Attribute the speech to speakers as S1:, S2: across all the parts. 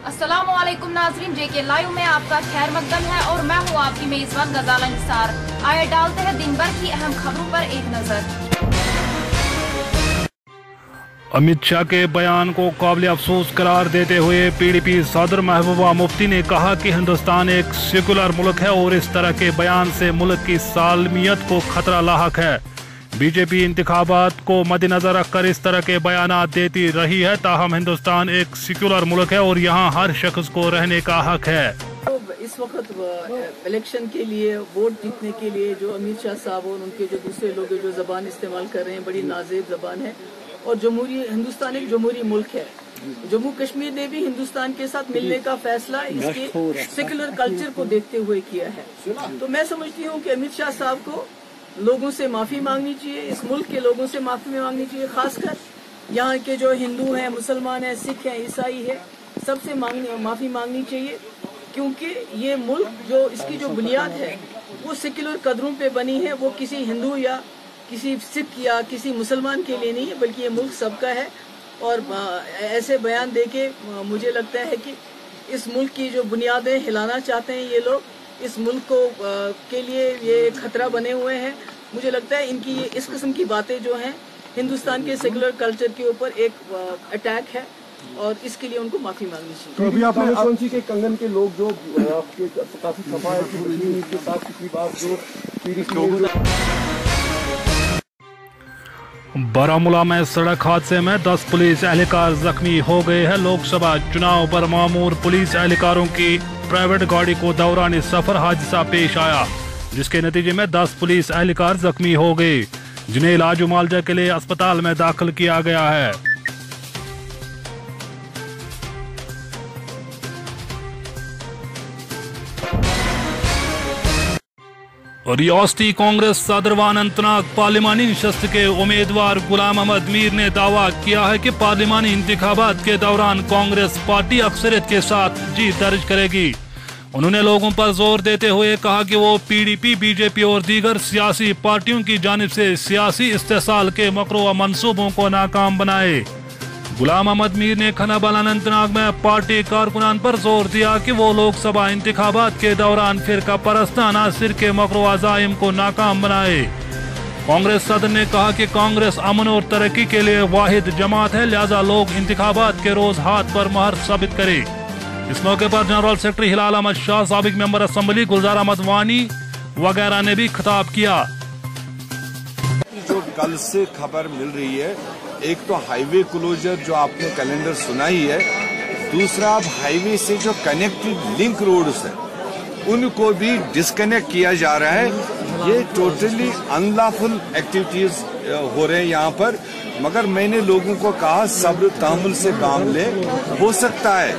S1: अस्सलामुअलैकुम नाज़रीन, जेके लाइव में आपका खैर मकदम है और मैं हूँ आपकी मेज़बान गजाला निसार। आइए डालते हैं दिन भर की अहम खबरों पर एक नजर।
S2: अमित शाह के बयान को काबिल अफसोस करार देते हुए पीडीपी सदर महबूबा मुफ्ती ने कहा कि हिंदुस्तान एक सेकुलर मुल्क है और इस तरह के बयान से मुल्क की सालमियत को खतरा लाहक है। बीजेपी इंतखाबात को मद्देनजर रखकर इस तरह के बयानात देती रही है, ताहम हिंदुस्तान एक सेकुलर मुल्क है और यहाँ हर शख्स को रहने का हक है।
S3: तो इस वक्त इलेक्शन के लिए, वोट जीतने के लिए जो अमित शाह साहब और उनके जो दूसरे लोग जो जबान इस्तेमाल कर रहे हैं, बड़ी नाजेब जबान है और हिंदुस्तान एक जमहूरी मुल्क है। जम्मू कश्मीर ने भी हिंदुस्तान के साथ मिलने का फैसला इसके सेकुलर कल्चर को देखते हुए किया है। तो मैं समझती हूँ कि अमित शाह साहब को लोगों से माफी मांगनी चाहिए, इस मुल्क के लोगों से माफी मांगनी चाहिए, खासकर यहाँ के जो हिंदू हैं, मुसलमान हैं, सिख हैं, ईसाई है, सबसे माफी मांगनी चाहिए, क्योंकि ये मुल्क जो इसकी जो बुनियाद है वो सेकुलर कदरों पे बनी है। वो किसी हिंदू या किसी सिख या किसी मुसलमान के लिए नहीं है, बल्कि ये मुल्क सबका है। और ऐसे बयान देके मुझे लगता है कि इस मुल्क की जो बुनियादें हिलाना चाहते हैं ये लोग, इस मुल्क को के लिए ये खतरा बने हुए हैं। मुझे लगता है इनकी ये इस किस्म की बातें जो हैं हिंदुस्तान के सेकुलर कल्चर के ऊपर एक अटैक है और इसके लिए उनको माफी मांगनी चाहिए।
S4: तो अभी आपने कौन-सी के कंगन के लोग जो आपके काफी सफाई के साथ पिछली बार जो
S2: बारामूला में सड़क हादसे में 10 पुलिस एहलकार जख्मी हो गए हैं। लोकसभा चुनाव पर मामूर पुलिस एहलकारों की प्राइवेट गाड़ी को दौरान सफर हादसा पेश आया, जिसके नतीजे में 10 पुलिस एहलकार जख्मी हो गए, जिन्हें इलाज मुआवजा के लिए अस्पताल में दाखिल किया गया है। रियासती कांग्रेस सदर व अनंतनाग पार्लिमानी नशस्त के उम्मीदवार गुलाम अहमद मीर ने दावा किया है कि पार्लिमानी इंतखाबात के दौरान कांग्रेस पार्टी अक्सरियत के साथ जीत दर्ज करेगी। उन्होंने लोगों पर जोर देते हुए कहा कि वो पीडीपी, बीजेपी और दीगर सियासी पार्टियों की जानिब से सियासी इस्तेसाल के मकरू व मंसूबों को नाकाम बनाए। गुलाम अहमद मीर ने खनाबल अनंतनाग में पार्टी कारकुनान पर जोर दिया कि वो लोकसभा इंतखाबात के दौरान फिरका परस्ताना अनासिर के मकरू अज़ाइम को नाकाम बनाए। कांग्रेस सदर ने कहा कि कांग्रेस अमन और तरक्की के लिए वाहिद जमात है, लिहाजा लोग इंतखाबात के रोज हाथ पर मोहर साबित करे। इस मौके पर जनरल सेक्रेटरी हिलाल अहमद शाह, साबिक मेंबर असेंबली गुलजार अहमद वानी वगैरह ने भी खिताब किया।
S5: जो कल से खबर मिल रही है, एक तो हाईवे क्लोजर जो आपने कैलेंडर सुना ही है, दूसरा अब हाईवे से जो कनेक्टेड लिंक रोड्स है उनको भी डिस्कनेक्ट किया जा रहा है। ये टोटली अनलॉफुल एक्टिविटीज हो रहे हैं यहाँ पर। मगर मैंने लोगों को कहा सब्र तहम्मुल से काम ले। हो सकता है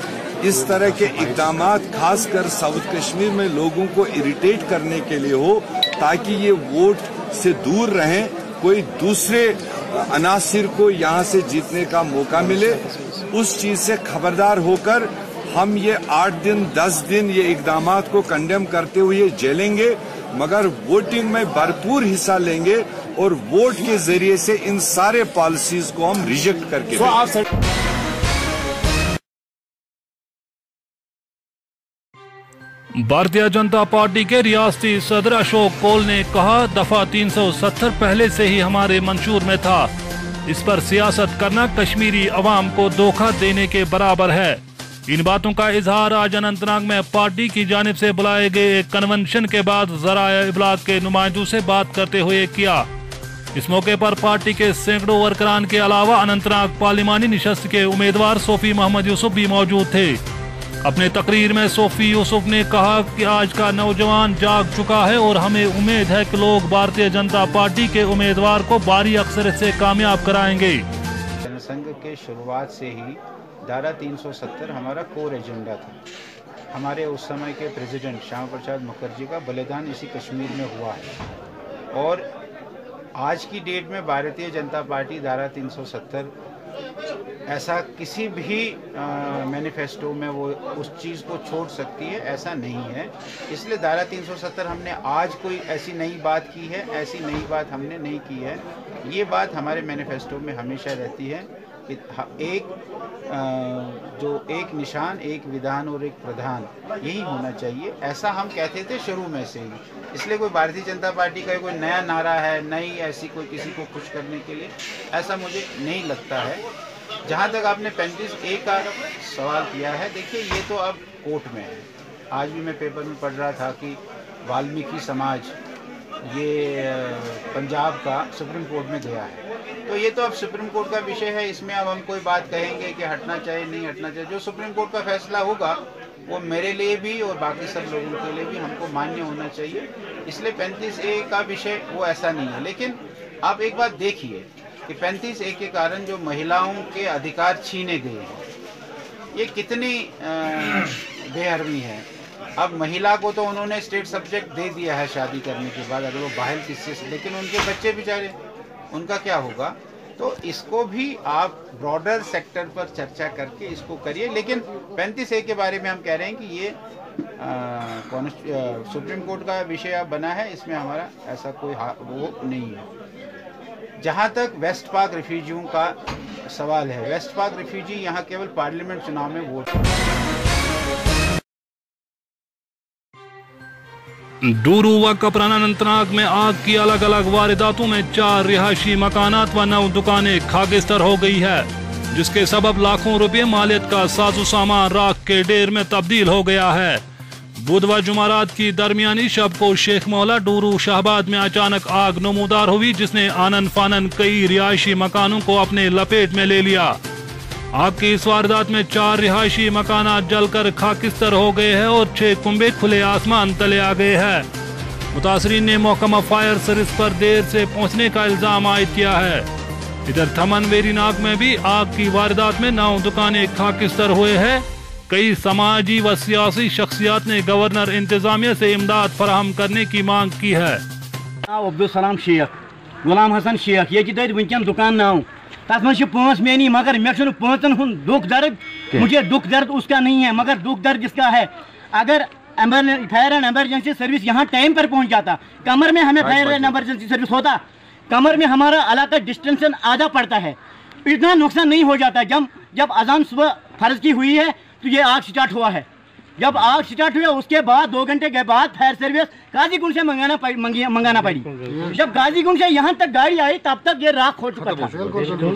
S5: इस तरह के इक़दामात खासकर साउथ कश्मीर में लोगों को इरिटेट करने के लिए हो, ताकि ये वोट से दूर रहें, कोई दूसरे अनासिर को यहाँ से जीतने का मौका मिले। उस चीज से खबरदार होकर हम ये 8 दिन 10 दिन ये इक़दामात को कंडेम करते हुए झेलेंगे, मगर वोटिंग में भरपूर हिस्सा लेंगे और वोट के जरिए से इन सारे पॉलिसीज को हम रिजेक्ट करके
S2: भारतीय जनता पार्टी के रियासती सदर अशोक कौल ने कहा, दफा 370 पहले से ही हमारे मंशूर में था। इस पर सियासत करना कश्मीरी अवाम को धोखा देने के बराबर है। इन बातों का इजहार आज अनंतनाग में पार्टी की जानिब से बुलाए गए एक कन्वेंशन के बाद ज़राए इब्लाग के नुमाइंदों से बात करते हुए किया। इस मौके पर पार्टी के सैकड़ों वर्करान के अलावा अनंतनाग पार्लिमानी नशस्त के उम्मीदवार सोफी मोहम्मद यूसुफ भी मौजूद थे। अपने तकरीर में सोफी यूसुफ ने कहा कि आज का नौजवान जाग चुका है और हमें उम्मीद है कि लोग भारतीय जनता पार्टी के उम्मीदवार को भारी अक्सरियत से कामयाब कराएंगे।
S6: जनसंघ के शुरुआत से ही धारा 370 हमारा कोर एजेंडा था। हमारे उस समय के प्रेसिडेंट श्यामा प्रसाद मुखर्जी का बलिदान इसी कश्मीर में हुआ है और आज की डेट में भारतीय जनता पार्टी धारा 370 ऐसा किसी भी मैनिफेस्टो में वो उस चीज़ को छोड़ सकती है, ऐसा नहीं है। इसलिए धारा 370 हमने आज कोई ऐसी नई बात की है, ऐसी नई बात हमने नहीं की है। ये बात हमारे मैनिफेस्टो में हमेशा रहती है कि जो एक निशान, एक विधान और एक प्रधान, यही होना चाहिए। ऐसा हम कहते थे शुरू में से ही, इसलिए कोई भारतीय जनता पार्टी का कोई नया नारा है, नई ऐसी कोई किसी को खुश करने के लिए, ऐसा मुझे नहीं लगता है। जहाँ तक आपने 35A का सवाल किया है, देखिए ये तो अब कोर्ट में है। आज भी मैं पेपर में पढ़ रहा था कि वाल्मीकि समाज ये पंजाब का सुप्रीम कोर्ट में गया है, तो ये तो अब सुप्रीम कोर्ट का विषय है। इसमें अब हम कोई बात कहेंगे कि हटना चाहिए नहीं हटना चाहिए, जो सुप्रीम कोर्ट का फैसला होगा वो मेरे लिए भी और बाकी सब लोगों के लिए भी हमको मान्य होना चाहिए। इसलिए 35A का विषय वो ऐसा नहीं है। लेकिन आप एक बात देखिए कि 35A के कारण जो महिलाओं के अधिकार छीने गए हैं, ये कितनी बेहरमी है। अब महिला को तो उन्होंने स्टेट सब्जेक्ट दे दिया है शादी करने के बाद, अगर वो बाहर किसी से, लेकिन उनके बच्चे बेचारे, उनका क्या होगा? तो इसको भी आप ब्रॉडर सेक्टर पर चर्चा करके इसको करिए। लेकिन 35A के बारे में हम कह रहे हैं कि ये सुप्रीम कोर्ट का विषय बना है, इसमें हमारा ऐसा कोई वो नहीं है। जहाँ तक वेस्ट पाक रिफ्यूजियों का सवाल है, वेस्ट पाक रिफ्यूजी यहाँ केवल पार्लियामेंट चुनाव में वोट।
S2: डूरू व कपराना अनंतनाग में आग की अलग अलग वारदातों में 4 रिहायशी मकानात व 9 दुकानें खाकिस्तर हो गई है, जिसके सबब लाखों रुपए मालियत का साजो सामान राख के ढेर में तब्दील हो गया है। बुधवार जुमारात की दरमियानी शब को शेख मोहल्ला डूरू शाहबाद में अचानक आग नमूदार हुई, जिसने आनन फानन कई रिहायशी मकानों को अपने लपेट में ले लिया। आग की इस वारदात में 4 रिहायशी मकानात जलकर खाकिस्तर हो गए हैं और 6 कुंबे खुले आसमान तले आ गए हैं। मुतासरीन ने महकमा फायर सर्विस पर देर से पहुंचने का इल्जाम आयद किया है। इधर थमन वेरीनाग में भी आग की वारदात में 9 दुकानें खाकिस्तर हुए हैं। कई समाजी व सियासी शख्सियात ने गवर्नर इंतजामिया से इमदाद फराहम करने की मांग की है।
S7: अब्दुल सलाम शेख, गुलाम हसन शेख, ये वनकन दुकान नाव तथ मे 5 मेनी, मगर मे 5 हुन दुख दर्द, मुझे दुख दर्द उसका नहीं है, मगर दुख दर्द जिसका है। अगर फायर एंड एमरजेंसी सर्विस यहाँ टाइम पर पहुँच जाता, कमर में हमें फायर एंड एमरजेंसी सर्विस होता, कमर में हमारा इलाका डिस्टेंस आधा पड़ता है, इतना नुकसान नहीं हो जाता। जब अजान सुबह फर्ज की हुई है तो ये आग स्टार्ट हुआ है। जब आग स्टार्ट हुआ उसके बाद 2 घंटे के बाद फायर सर्विस गाजीगुंड से मंगाना पड़ी। जब गाजीगुंड से यहाँ तक गाड़ी आई तब तक ये राख हो चुका था।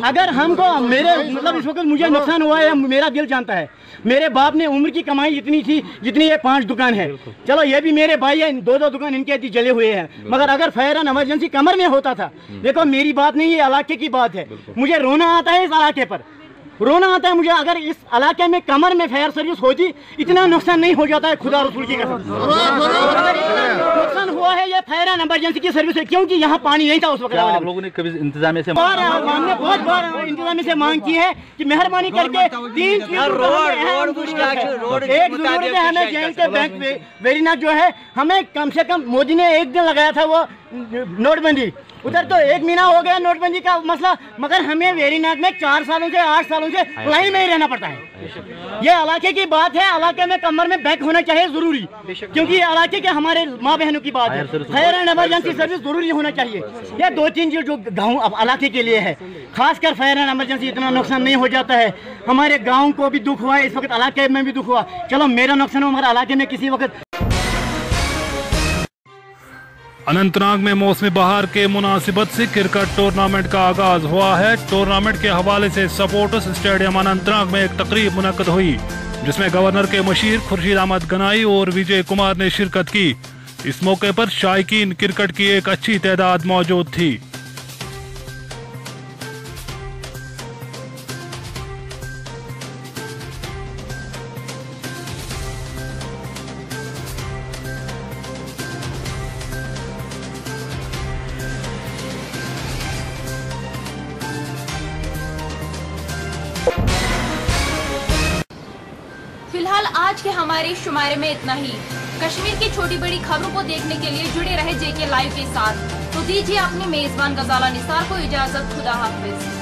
S7: अगर हमको मेरे मतलब इस वक्त मुझे नुकसान हुआ है, मेरा दिल जानता है। मेरे बाप ने उम्र की कमाई इतनी थी जितनी ये 5 दुकान है, चलो ये भी मेरे भाई है, 2-2 दुकान इनके जले हुए हैं, मगर अगर फायर एंड इमरजेंसी कमर में होता था, देखो मेरी बात नहीं, ये इलाके की बात है। मुझे रोना आता है इस इलाके पर, रोना आता है मुझे। अगर इस इलाके में कमर में फायर सर्विस होती इतना नुकसान नहीं हो जाता है, खुदा रसूल की कसम। नुकसान हुआ है ये फायर एंड इमरजेंसी की सर्विस है, क्योंकि यहाँ पानी नहीं था उस वक्त।
S8: आप लोगों ने कभी इंतजामिया से
S7: हमने बहुत बार इंतजामिया से मांग की है कि मेहरबानी करके 3 चीज, एक जरूरत है हमें जेल के बैंक वेरीनाग जो है, हमें कम से कम मोदी ने 1 दिन लगाया था वो नोटबंदी, उधर तो 1 महीना हो गया नोटबंदी का मसला, मगर हमें वेरीनाग में 4 सालों से 8 सालों से लाइन में ही रहना पड़ता है। ये इलाके की बात है, इलाके में कमर में बैक होना चाहिए जरूरी, क्योंकि ये इलाके के हमारे माँ बहनों की बात है। फायर एंड इमरजेंसी सर्विस जरूरी होना चाहिए। ये 2-3 चीज जो गाँव इलाके के लिए है, खासकर फायर एंड इमरजेंसी, इतना नुकसान नहीं हो जाता है। हमारे गाँव को भी दुख हुआ है, इस वक्त इलाके में भी दुख हुआ, चलो मेरा नुकसान हो, हमारे इलाके में किसी वक्त।
S2: अनंतनाग में मौसम बहार के मुनासिबत से क्रिकेट टूर्नामेंट का आगाज हुआ है। टूर्नामेंट के हवाले से सपोर्टर्स स्टेडियम अनंतनाग में एक तकरीब मुनक्कद हुई, जिसमें गवर्नर के मशीर खुर्शीद अहमद गनाई और विजय कुमार ने शिरकत की। इस मौके पर शायकीन क्रिकेट की एक अच्छी तादाद मौजूद थी।
S1: फिलहाल आज के हमारे शुमारे में इतना ही। कश्मीर की छोटी बड़ी खबरों को देखने के लिए जुड़े रहे JK लाइव के साथ। तो दीजिए अपनी मेजबान गजाला निसार को इजाजत। खुदा हाफिज।